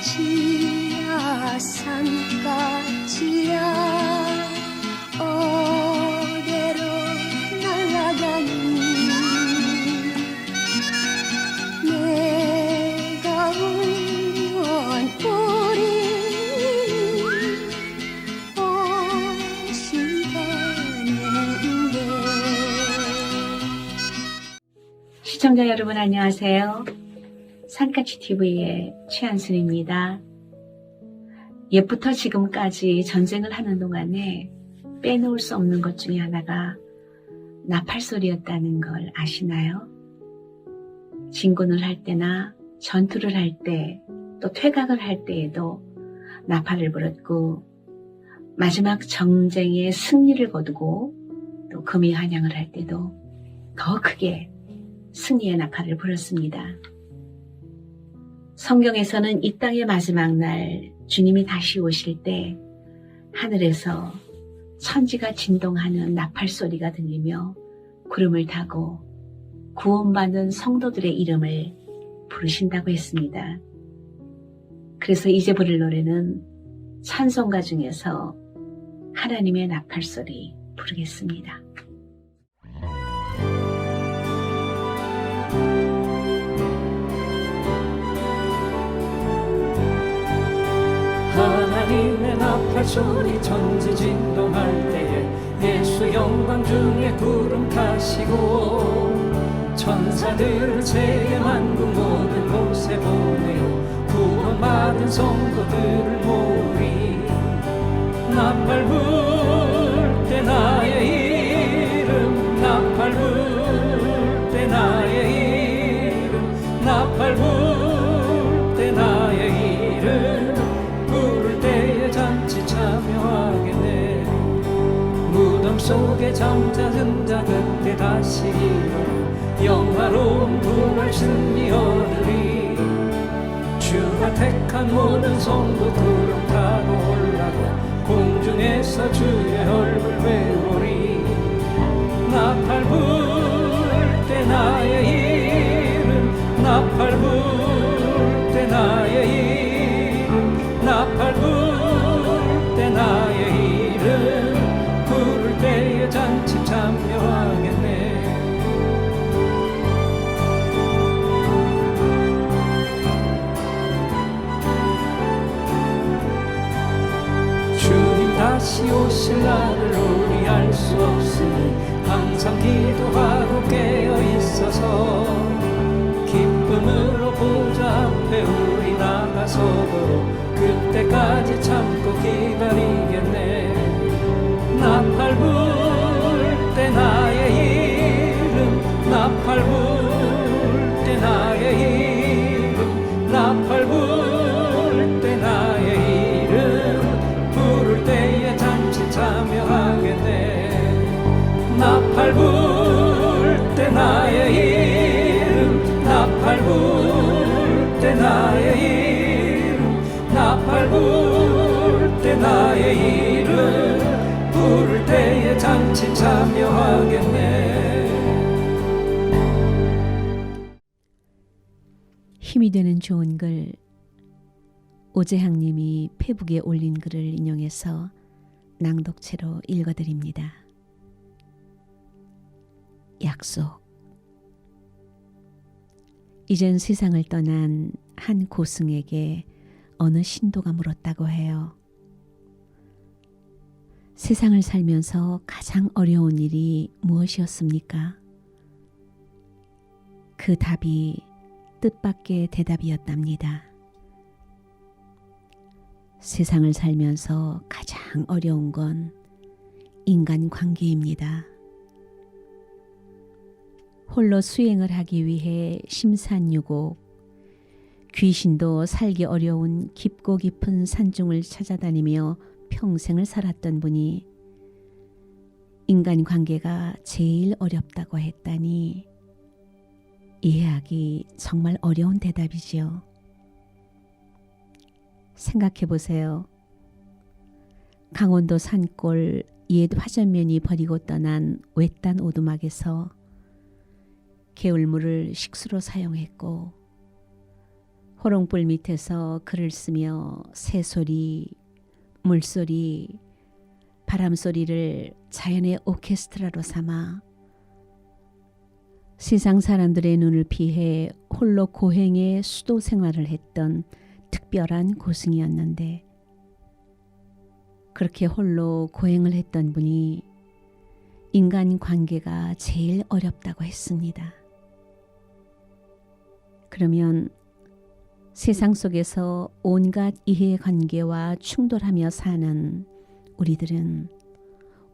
산까지야 산까지야 어디로 날아가니 내가 울면 우리 오신다는데. 시청자 여러분 안녕하세요. 산까치TV의 최한순입니다. 옛부터 지금까지 전쟁을 하는 동안에 빼놓을 수 없는 것 중에 하나가 나팔소리였다는 걸 아시나요? 진군을 할 때나 전투를 할 때, 또 퇴각을 할 때에도 나팔을 불었고, 마지막 정쟁의 승리를 거두고 또 금이 환영을 할 때도 더 크게 승리의 나팔을 불었습니다. 성경에서는 이 땅의 마지막 날 주님이 다시 오실 때 하늘에서 천지가 진동하는 나팔 소리가 들리며 구름을 타고 구원받은 성도들의 이름을 부르신다고 했습니다. 그래서 이제 부를 노래는 찬송가 중에서 하나님의 나팔 소리 부르겠습니다. 하나님의 나팔 소리 천지 진동할 때에 예수 영광 중에 구름 타시고 천사들을 세계 만국 모든 곳에 보내어 구원받은 성도들을 모으리. 나팔 불 때 나의 이름 나팔 불 때 나의 이름 나팔 불 때 나의 이름 부를 때에 잔치 참여하겠네. 무덤 속에 잠자는 자 그때 다시 일어나 영화로운 부활 승리 얻으리. 주가 택한 모든 성도 구름 타고 올라가 공중에서 주의 얼굴 배우리. 나팔 불 때 나의 이름 나팔 불 때 나의 이름 나팔 불 때 나의 이름 부를 때에 잔치 참여하겠네. 주님 다시 오실 날을 우리 알 수 없으니 항상 기도하고 깨어 있어서 기쁨으로 보좌 앞에 우리 나가서도록 그때까지 참고 기다리겠네. 나팔 불 때 나의 이름 나팔 불 때 나의 이름 나팔 불 때 나의 이름 부를 때에 잔치 참여하겠네. 나팔 불 때 나의 이름 나팔 불 때 나의 이름 나팔 불 때 나의 이름 부를 때에 잔치 참여하겠네. 힘이 되는 좋은 글, 오재학님이 페북에 올린 글을 인용해서 낭독체로 읽어드립니다. 약속. 이젠 세상을 떠난 한 고승에게 어느 신도가 물었다고 해요. 세상을 살면서 가장 어려운 일이 무엇이었습니까? 그 답이 뜻밖의 대답이었답니다. 세상을 살면서 가장 어려운 건 인간관계입니다. 홀로 수행을 하기 위해 심산유곡, 귀신도 살기 어려운 깊고 깊은 산중을 찾아다니며 평생을 살았던 분이 인간관계가 제일 어렵다고 했다니 이해하기 정말 어려운 대답이지요. 생각해 보세요. 강원도 산골 옛 화전면이 버리고 떠난 외딴 오두막에서 개울물을 식수로 사용했고 호롱불 밑에서 글을 쓰며 새소리, 물소리, 바람소리를 자연의 오케스트라로 삼아 세상 사람들의 눈을 피해 홀로 고행의 수도 생활을 했던 특별한 고승이었는데, 그렇게 홀로 고행을 했던 분이 인간 관계가 제일 어렵다고 했습니다. 그러면 세상 속에서 온갖 이해관계와 충돌하며 사는 우리들은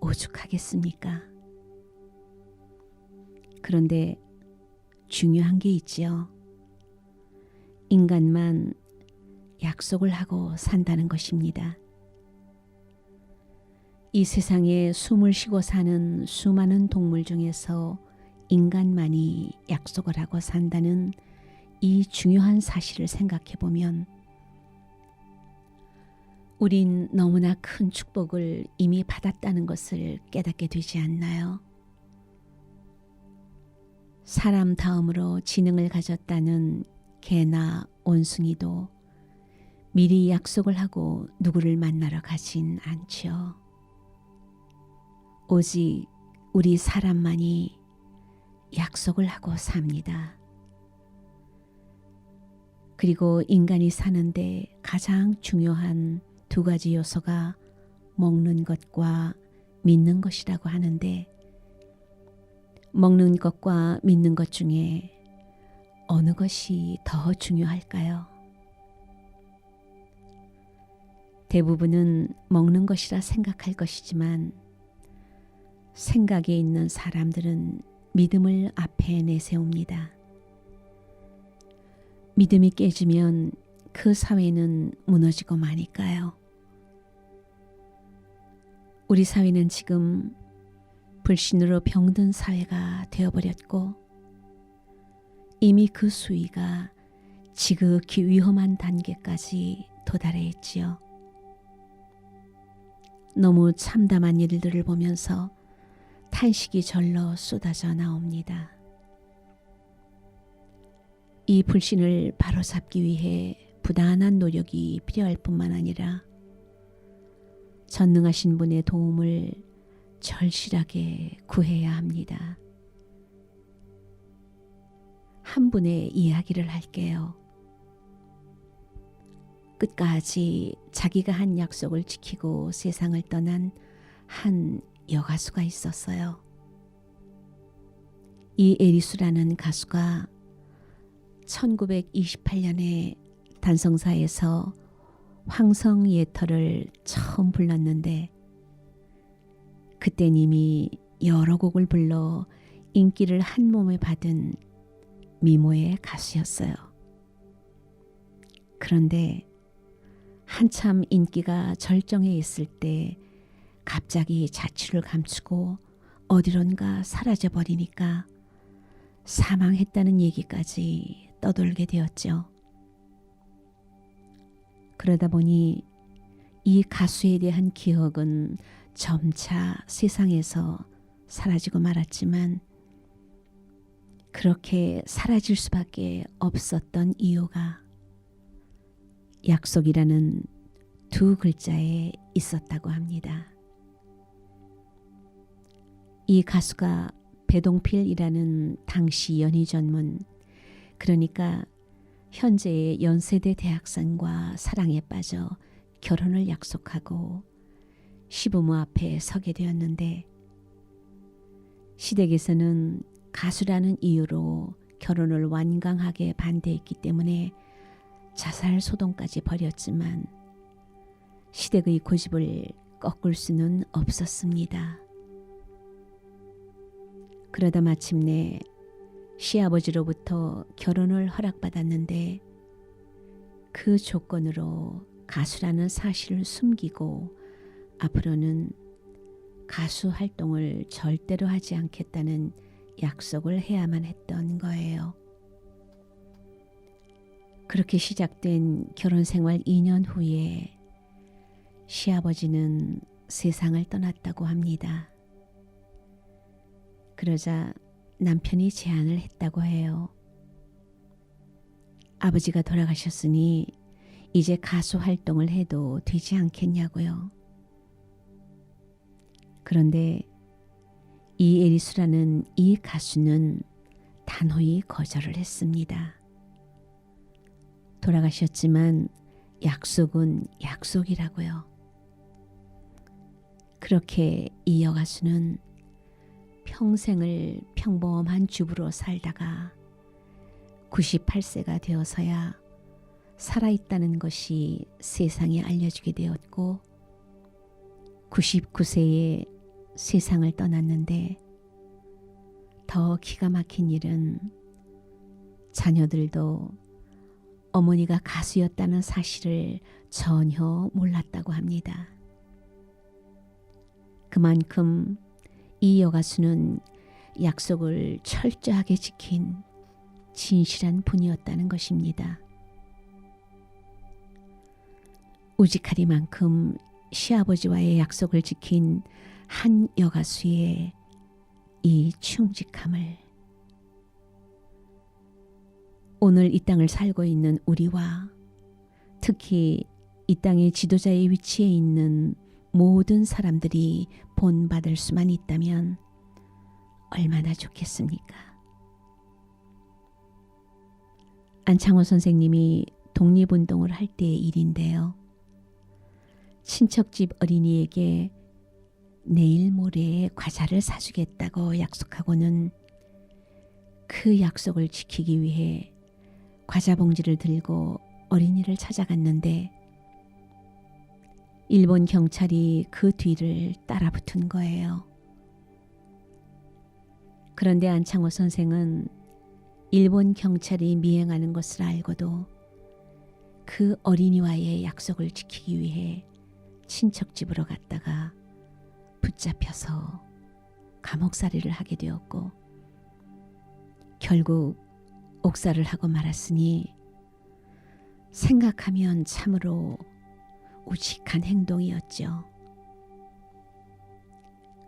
오죽하겠습니까? 그런데 중요한 게 있지요. 인간만 약속을 하고 산다는 것입니다. 이 세상에 숨을 쉬고 사는 수많은 동물 중에서 인간만이 약속을 하고 산다는 이 중요한 사실을 생각해 보면 우린 너무나 큰 축복을 이미 받았다는 것을 깨닫게 되지 않나요? 사람 다음으로 지능을 가졌다는 개나 원숭이도 미리 약속을 하고 누구를 만나러 가진 않죠. 오직 우리 사람만이 약속을 하고 삽니다. 그리고 인간이 사는데 가장 중요한 두 가지 요소가 먹는 것과 믿는 것이라고 하는데, 먹는 것과 믿는 것 중에 어느 것이 더 중요할까요? 대부분은 먹는 것이라 생각할 것이지만, 생각에 있는 사람들은 믿음을 앞에 내세웁니다. 믿음이 깨지면 그 사회는 무너지고 마니까요. 우리 사회는 지금 불신으로 병든 사회가 되어버렸고, 이미 그 수위가 지극히 위험한 단계까지 도달해 있지요. 너무 참담한 일들을 보면서 탄식이 절로 쏟아져 나옵니다. 이 불신을 바로잡기 위해 부단한 노력이 필요할 뿐만 아니라 전능하신 분의 도움을 절실하게 구해야 합니다. 한 분의 이야기를 할게요. 끝까지 자기가 한 약속을 지키고 세상을 떠난 한 여가수가 있었어요. 이 에리수라는 가수가 1928년에 단성사에서 황성예터를 처음 불렀는데, 그땐 이미 여러 곡을 불러 인기를 한 몸에 받은 미모의 가수였어요. 그런데 한참 인기가 절정에 있을 때 갑자기 자취를 감추고 어디론가 사라져버리니까 사망했다는 얘기까지 떠돌게 되었죠. 그러다 보니 이 가수에 대한 기억은 점차 세상에서 사라지고 말았지만, 그렇게 사라질 수밖에 없었던 이유가 약속이라는 두 글자에 있었다고 합니다. 이 가수가 배동필이라는 당시 연희 전문, 그러니까 현재의 연세대 대학생과 사랑에 빠져 결혼을 약속하고 시부모 앞에 서게 되었는데, 시댁에서는 가수라는 이유로 결혼을 완강하게 반대했기 때문에 자살 소동까지 벌였지만 시댁의 고집을 꺾을 수는 없었습니다. 그러다 마침내 시아버지로부터 결혼을 허락받았는데, 그 조건으로 가수라는 사실을 숨기고 앞으로는 가수 활동을 절대로 하지 않겠다는 약속을 해야만 했던 거예요. 그렇게 시작된 결혼 생활 2년 후에 시아버지는 세상을 떠났다고 합니다. 그러자 남편이 제안을 했다고 해요. 아버지가 돌아가셨으니 이제 가수 활동을 해도 되지 않겠냐고요. 그런데 이 에리수라는 이 가수는 단호히 거절을 했습니다. 돌아가셨지만 약속은 약속이라고요. 그렇게 이 여가수는 평생을 평범한 주부로 살다가 98세가 되어서야 살아있다는 것이 세상에 알려지게 되었고 99세에 세상을 떠났는데 더 기가 막힌 일은 자녀들도 어머니가 가수였다는 사실을 전혀 몰랐다고 합니다. 그만큼 이 여가수는 약속을 철저하게 지킨 진실한 분이었다는 것입니다. 우직하리만큼 시아버지와의 약속을 지킨 한 여가수의 이 충직함을 오늘 이 땅을 살고 있는 우리와 특히 이 땅의 지도자의 위치에 있는 모든 사람들이 본받을 수만 있다면 얼마나 좋겠습니까? 안창호 선생님이 독립운동을 할 때의 일인데요. 친척집 어린이에게 내일 모레 과자를 사주겠다고 약속하고는 그 약속을 지키기 위해 과자 봉지를 들고 어린이를 찾아갔는데 일본 경찰이 그 뒤를 따라붙은 거예요. 그런데 안창호 선생은 일본 경찰이 미행하는 것을 알고도 그 어린이와의 약속을 지키기 위해 친척집으로 갔다가 붙잡혀서 감옥살이를 하게 되었고 결국 옥살을 하고 말았으니 생각하면 참으로 우직한 행동이었죠.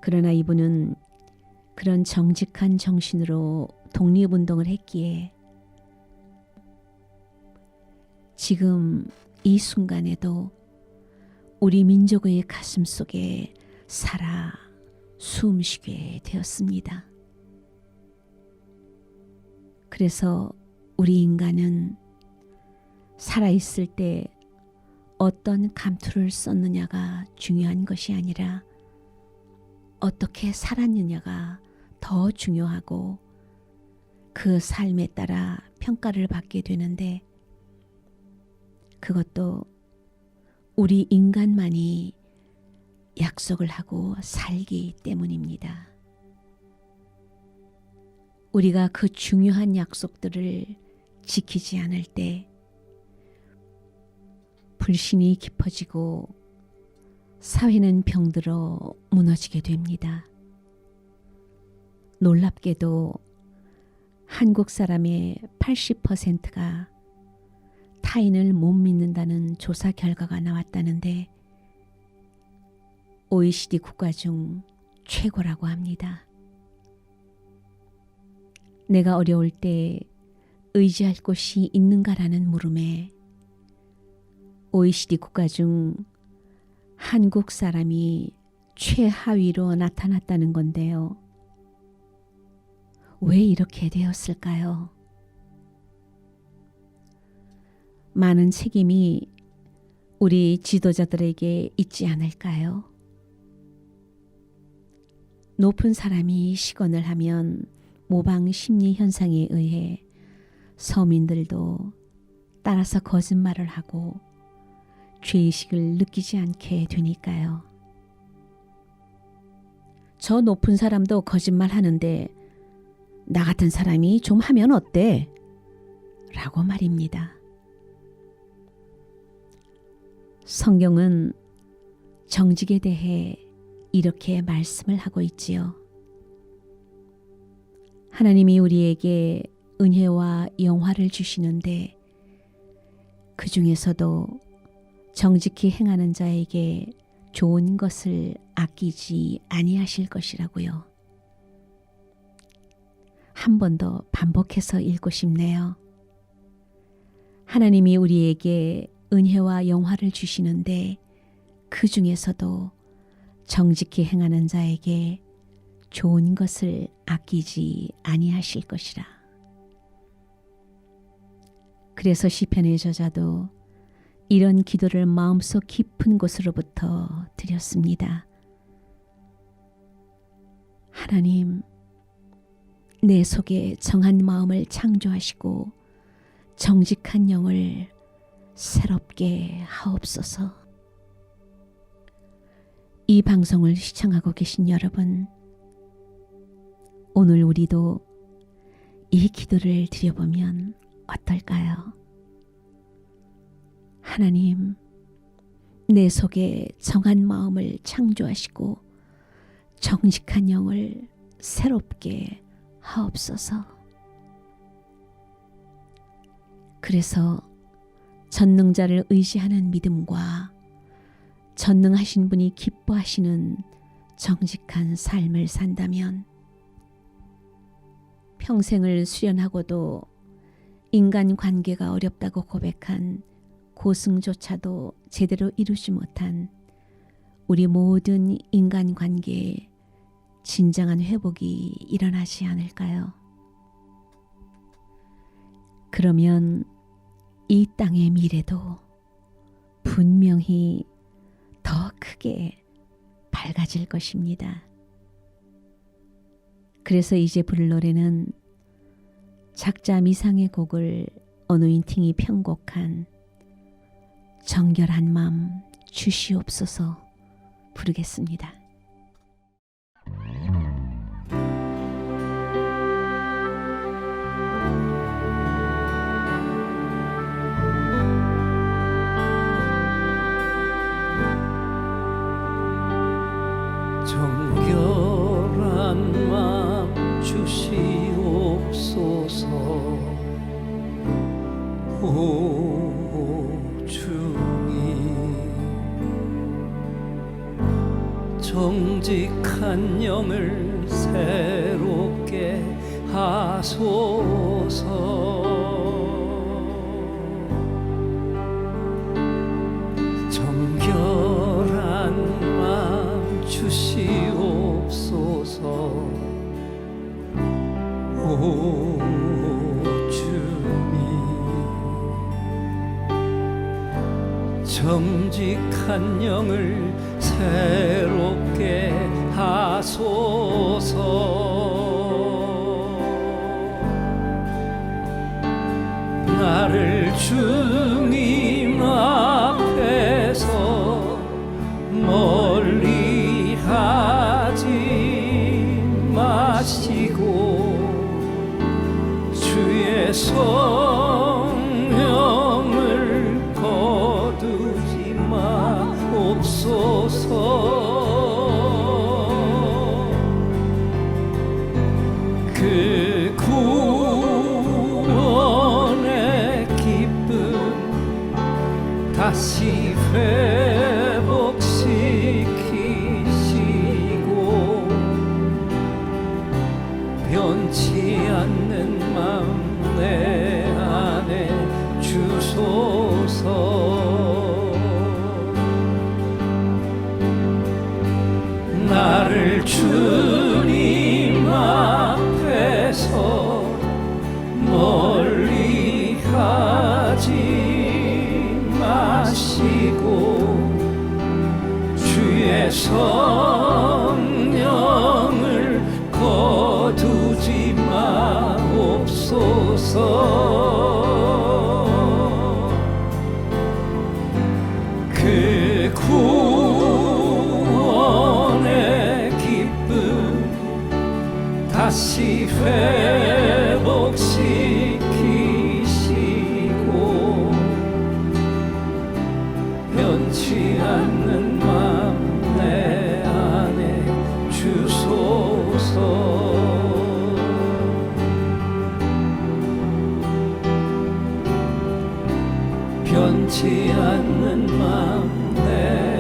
그러나 이분은 그런 정직한 정신으로 독립운동을 했기에 지금 이 순간에도 우리 민족의 가슴 속에 살아 숨쉬게 되었습니다. 그래서 우리 인간은 살아있을 때 어떤 감투를 썼느냐가 중요한 것이 아니라 어떻게 살았느냐가 더 중요하고 그 삶에 따라 평가를 받게 되는데 그것도 우리 인간만이 약속을 하고 살기 때문입니다. 우리가 그 중요한 약속들을 지키지 않을 때 불신이 깊어지고 사회는 병들어 무너지게 됩니다. 놀랍게도 한국 사람의 80%가 타인을 못 믿는다는 조사 결과가 나왔다는데 OECD 국가 중 최고라고 합니다. 내가 어려울 때 의지할 곳이 있는가라는 물음에 OECD 국가 중 한국 사람이 최하위로 나타났다는 건데요. 왜 이렇게 되었을까요? 많은 책임이 우리 지도자들에게 있지 않을까요? 높은 사람이 시건을 하면 모방 심리 현상에 의해 서민들도 따라서 거짓말을 하고 죄의식을 느끼지 않게 되니까요. 저 높은 사람도 거짓말 하는데 나 같은 사람이 좀 하면 어때? 라고 말입니다. 성경은 정직에 대해 이렇게 말씀을 하고 있지요. 하나님이 우리에게 은혜와 영화를 주시는데 그 중에서도 정직히 행하는 자에게 좋은 것을 아끼지 아니하실 것이라고요. 한 번 더 반복해서 읽고 싶네요. 하나님이 우리에게 은혜와 영화를 주시는데 그 중에서도 정직히 행하는 자에게 좋은 것을 아끼지 아니하실 것이라. 그래서 시편의 저자도 이런 기도를 마음속 깊은 곳으로부터 드렸습니다. 하나님, 내 속에 정한 마음을 창조하시고 정직한 영을 새롭게 하옵소서. 이 방송을 시청하고 계신 여러분, 오늘 우리도 이 기도를 드려보면 어떨까요? 하나님, 내 속에 정한 마음을 창조하시고 정직한 영을 새롭게 하옵소서. 그래서 전능자를 의지하는 믿음과 전능하신 분이 기뻐하시는 정직한 삶을 산다면 평생을 수련하고도 인간관계가 어렵다고 고백한 고승조차도 제대로 이루지 못한 우리 모든 인간관계에 진정한 회복이 일어나지 않을까요? 그러면 이 땅의 미래도 분명히 더 크게 밝아질 것입니다. 그래서 이제 부를 노래는 작자 미상의 곡을 어노인팅이 편곡한 정결한 맘 주시옵소서 부르겠습니다. 정결한 맘 주시옵소서. 오 주님, 정직한 영을 새롭게 하소서. 정결한 맘 주시옵소서. 오 주님, 정직한 영을 새롭게 하소서. 나를 주님 앞에서 멀리 하지 마시고 주의 성령을 거두지 마옵소서. 그 구원의 기쁨 다시 회복시키시고 변치 않는 맘 내 안에 주소서. 나를 주님 앞에서 멀리 하지 마시고 주의 성령을 거두지 마옵소서. 그 구원의 기쁨 다시 회복시키시고 변치 않는 맘 내 안에 주소서. 변치 않는 맘 내